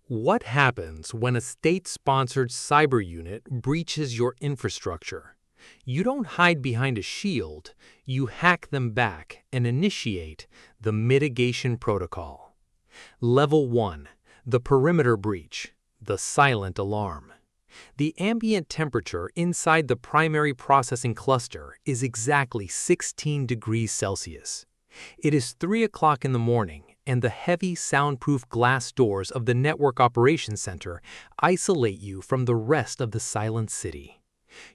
What happens when a state-sponsored cyber unit breaches your infrastructure? You don't hide behind a shield, you hack them back and initiate the mitigation protocol. Level 1. The perimeter breach, the silent alarm. The ambient temperature inside the primary processing cluster is exactly 16 degrees Celsius. It is 3 o'clock in the morning, and the heavy soundproof glass doors of the Network Operations Center isolate you from the rest of the silent city.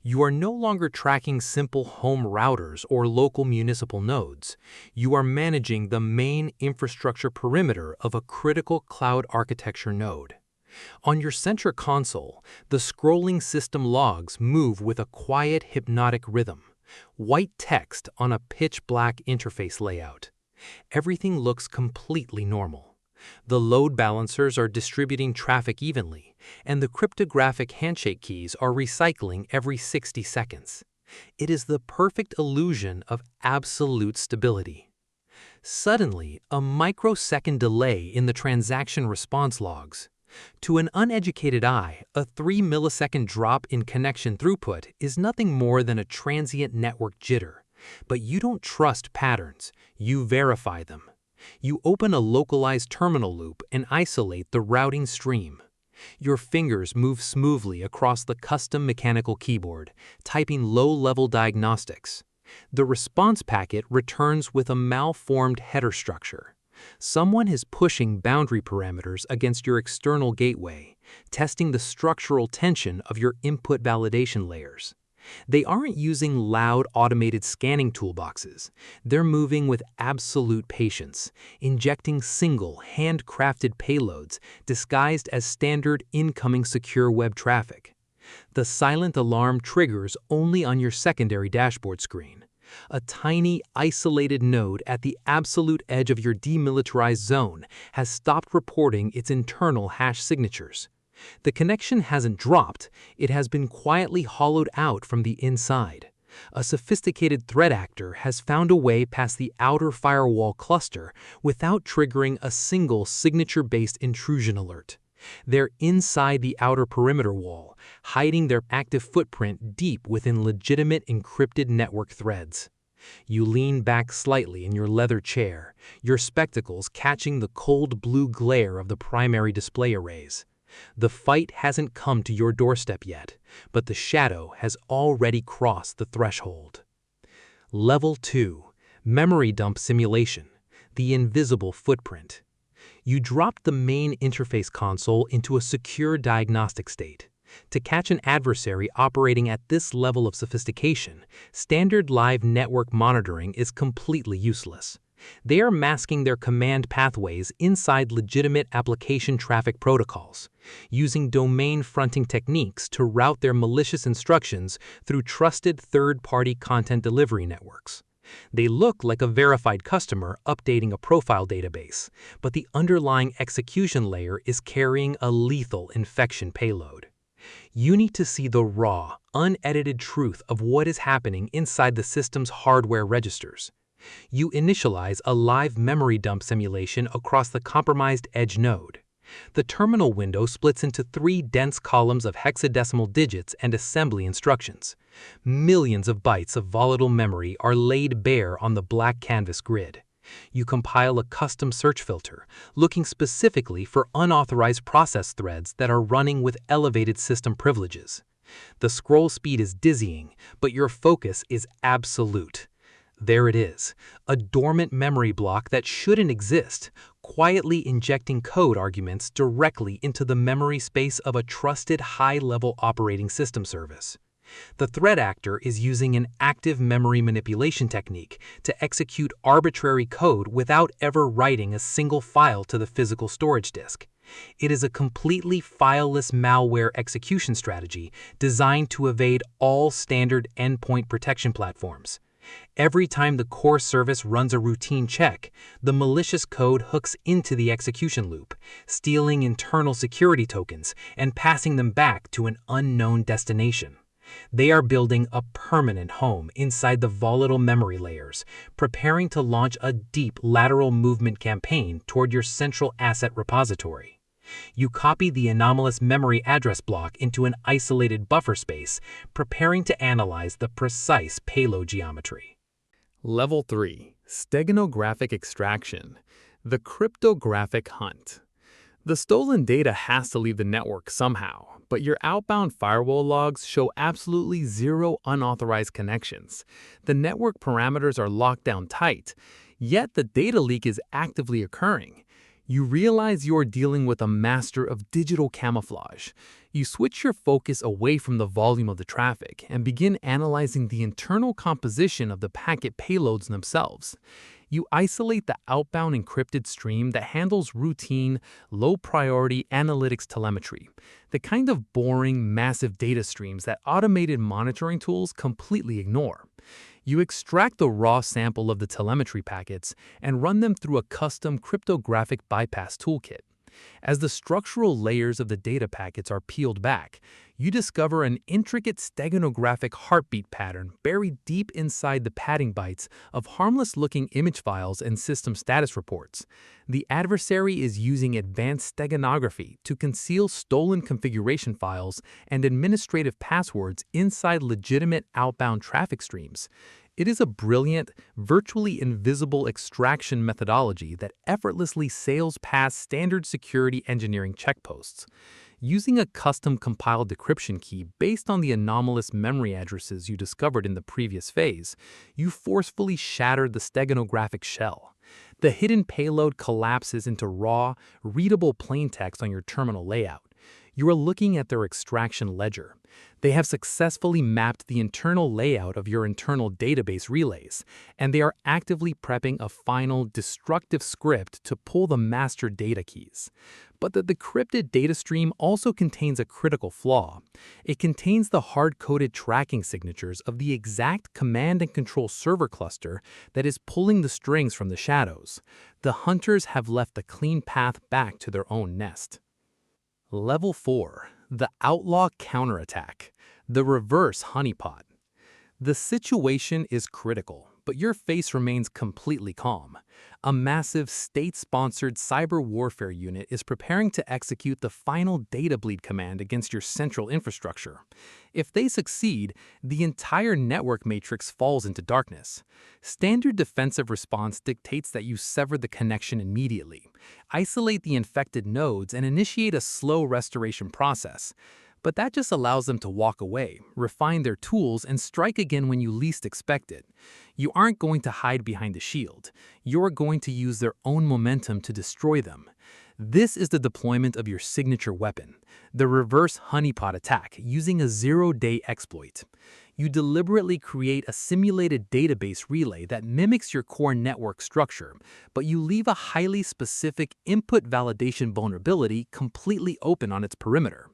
You are no longer tracking simple home routers or local municipal nodes. You are managing the main infrastructure perimeter of a critical cloud architecture node. On your center console, the scrolling system logs move with a quiet, hypnotic rhythm. White text on a pitch-black interface layout. Everything looks completely normal. The load balancers are distributing traffic evenly, and the cryptographic handshake keys are recycling every 60 seconds. It is the perfect illusion of absolute stability. Suddenly, a microsecond delay in the transaction response logs. To an uneducated eye, a 3-millisecond drop in connection throughput is nothing more than a transient network jitter. But you don't trust patterns, you verify them. You open a localized terminal loop and isolate the routing stream. Your fingers move smoothly across the custom mechanical keyboard, typing low-level diagnostics. The response packet returns with a malformed header structure. Someone is pushing boundary parameters against your external gateway, testing the structural tension of your input validation layers. They aren't using loud automated scanning toolboxes. They're moving with absolute patience, injecting single, handcrafted payloads disguised as standard incoming secure web traffic. The silent alarm triggers only on your secondary dashboard screen. A tiny, isolated node at the absolute edge of your demilitarized zone has stopped reporting its internal hash signatures. The connection hasn't dropped, it has been quietly hollowed out from the inside. A sophisticated threat actor has found a way past the outer firewall cluster without triggering a single signature-based intrusion alert. They're inside the outer perimeter wall, hiding their active footprint deep within legitimate encrypted network threads. You lean back slightly in your leather chair, your spectacles catching the cold blue glare of the primary display arrays. The fight hasn't come to your doorstep yet, but the shadow has already crossed the threshold. Level 2. Memory Dump Simulation, the invisible footprint. You dropped the main interface console into a secure diagnostic state. To catch an adversary operating at this level of sophistication, standard live network monitoring is completely useless. They are masking their command pathways inside legitimate application traffic protocols, using domain fronting techniques to route their malicious instructions through trusted third-party content delivery networks. They look like a verified customer updating a profile database, but the underlying execution layer is carrying a lethal infection payload. You need to see the raw, unedited truth of what is happening inside the system's hardware registers. You initialize a live memory dump simulation across the compromised edge node. The terminal window splits into 3 dense columns of hexadecimal digits and assembly instructions. Millions of bytes of volatile memory are laid bare on the black canvas grid. You compile a custom search filter, looking specifically for unauthorized process threads that are running with elevated system privileges. The scroll speed is dizzying, but your focus is absolute. There it is, a dormant memory block that shouldn't exist, quietly injecting code arguments directly into the memory space of a trusted high-level operating system service. The threat actor is using an active memory manipulation technique to execute arbitrary code without ever writing a single file to the physical storage disk. It is a completely fileless malware execution strategy designed to evade all standard endpoint protection platforms. Every time the core service runs a routine check, the malicious code hooks into the execution loop, stealing internal security tokens and passing them back to an unknown destination. They are building a permanent home inside the volatile memory layers, preparing to launch a deep lateral movement campaign toward your central asset repository. You copy the anomalous memory address block into an isolated buffer space, preparing to analyze the precise payload geometry. Level 3. Steganographic Extraction. The Cryptographic Hunt. The stolen data has to leave the network somehow, but your outbound firewall logs show absolutely zero unauthorized connections. The network parameters are locked down tight, yet the data leak is actively occurring. You realize you're dealing with a master of digital camouflage. You switch your focus away from the volume of the traffic and begin analyzing the internal composition of the packet payloads themselves. You isolate the outbound encrypted stream that handles routine, low-priority analytics telemetry, the kind of boring, massive data streams that automated monitoring tools completely ignore. You extract the raw sample of the telemetry packets and run them through a custom cryptographic bypass toolkit. As the structural layers of the data packets are peeled back, you discover an intricate steganographic heartbeat pattern buried deep inside the padding bytes of harmless-looking image files and system status reports. The adversary is using advanced steganography to conceal stolen configuration files and administrative passwords inside legitimate outbound traffic streams. It is a brilliant, virtually invisible extraction methodology that effortlessly sails past standard security engineering checkposts. Using a custom-compiled decryption key based on the anomalous memory addresses you discovered in the previous phase, you forcefully shatter the steganographic shell. The hidden payload collapses into raw, readable plaintext on your terminal layout. You are looking at their extraction ledger. They have successfully mapped the internal layout of your internal database relays, and they are actively prepping a final, destructive script to pull the master data keys. But the decrypted data stream also contains a critical flaw. It contains the hard-coded tracking signatures of the exact command and control server cluster that is pulling the strings from the shadows. The hunters have left a clean path back to their own nest. Level 4. The Outlaw Counterattack. The Reverse Honeypot. The situation is critical, but your face remains completely calm. A massive state-sponsored cyber warfare unit is preparing to execute the final data bleed command against your central infrastructure. If they succeed, the entire network matrix falls into darkness. Standard defensive response dictates that you sever the connection immediately, isolate the infected nodes, and initiate a slow restoration process. But that just allows them to walk away, refine their tools, and strike again when you least expect it. You aren't going to hide behind a shield. You're going to use their own momentum to destroy them. This is the deployment of your signature weapon, the reverse honeypot attack using a zero-day exploit. You deliberately create a simulated database relay that mimics your core network structure, but you leave a highly specific input validation vulnerability completely open on its perimeter.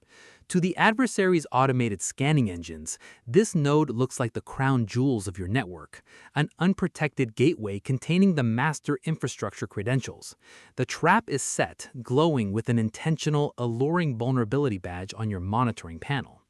To the adversary's automated scanning engines, this node looks like the crown jewels of your network, an unprotected gateway containing the master infrastructure credentials. The trap is set, glowing with an intentional, alluring vulnerability badge on your monitoring panel.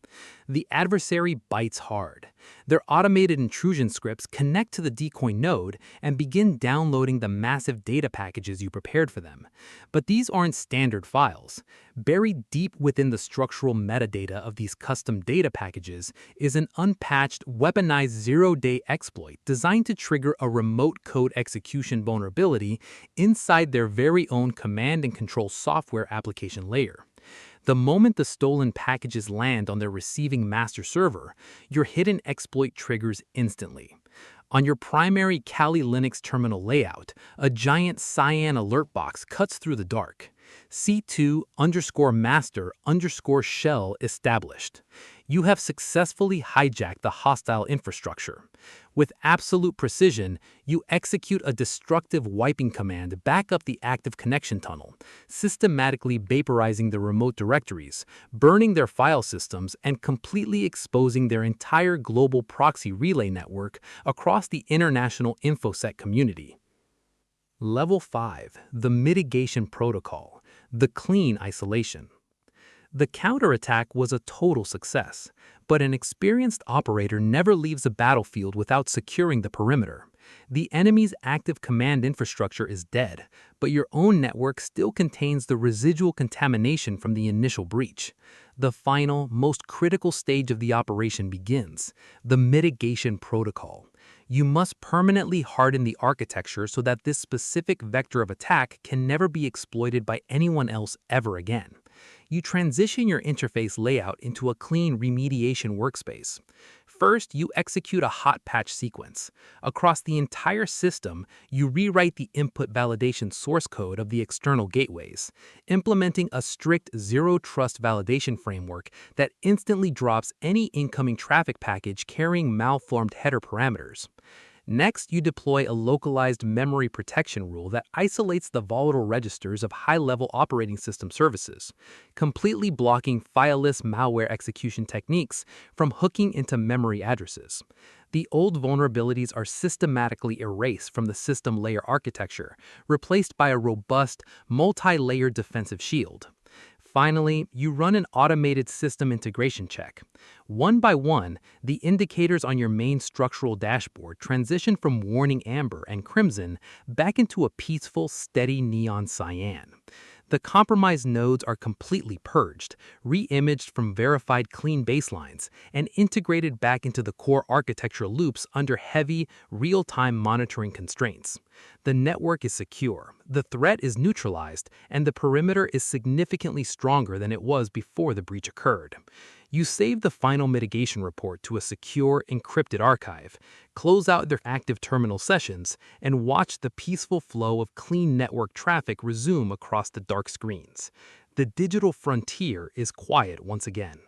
The adversary bites hard. Their automated intrusion scripts connect to the decoy node and begin downloading the massive data packages you prepared for them. But these aren't standard files. Buried deep within the structural metadata of these custom data packages is an unpatched, weaponized zero-day exploit designed to trigger a remote code execution vulnerability inside their very own command and control software application layer. The moment the stolen packages land on their receiving master server, your hidden exploit triggers instantly. On your primary Kali Linux terminal layout, a giant cyan alert box cuts through the dark. C2_master_shell established. You have successfully hijacked the hostile infrastructure. With absolute precision, you execute a destructive wiping command back up the active connection tunnel, systematically vaporizing the remote directories, burning their file systems, and completely exposing their entire global proxy relay network across the international InfoSec community. Level 5. The Mitigation Protocol. The Clean Isolation. The counterattack was a total success, but an experienced operator never leaves a battlefield without securing the perimeter. The enemy's active command infrastructure is dead, but your own network still contains the residual contamination from the initial breach. The final, most critical stage of the operation begins: the mitigation protocol. You must permanently harden the architecture so that this specific vector of attack can never be exploited by anyone else ever again. You transition your interface layout into a clean remediation workspace. First, you execute a hot patch sequence. Across the entire system, you rewrite the input validation source code of the external gateways, implementing a strict zero-trust validation framework that instantly drops any incoming traffic package carrying malformed header parameters. Next, you deploy a localized memory protection rule that isolates the volatile registers of high-level operating system services, completely blocking fileless malware execution techniques from hooking into memory addresses. The old vulnerabilities are systematically erased from the system layer architecture, replaced by a robust, multi-layered defensive shield. Finally, you run an automated system integration check. One by one, the indicators on your main structural dashboard transition from warning amber and crimson back into a peaceful, steady neon cyan. The compromised nodes are completely purged, re-imaged from verified clean baselines, and integrated back into the core architecture loops under heavy, real-time monitoring constraints. The network is secure, the threat is neutralized, and the perimeter is significantly stronger than it was before the breach occurred. You save the final mitigation report to a secure, encrypted archive, close out their active terminal sessions, and watch the peaceful flow of clean network traffic resume across the dark screens. The digital frontier is quiet once again.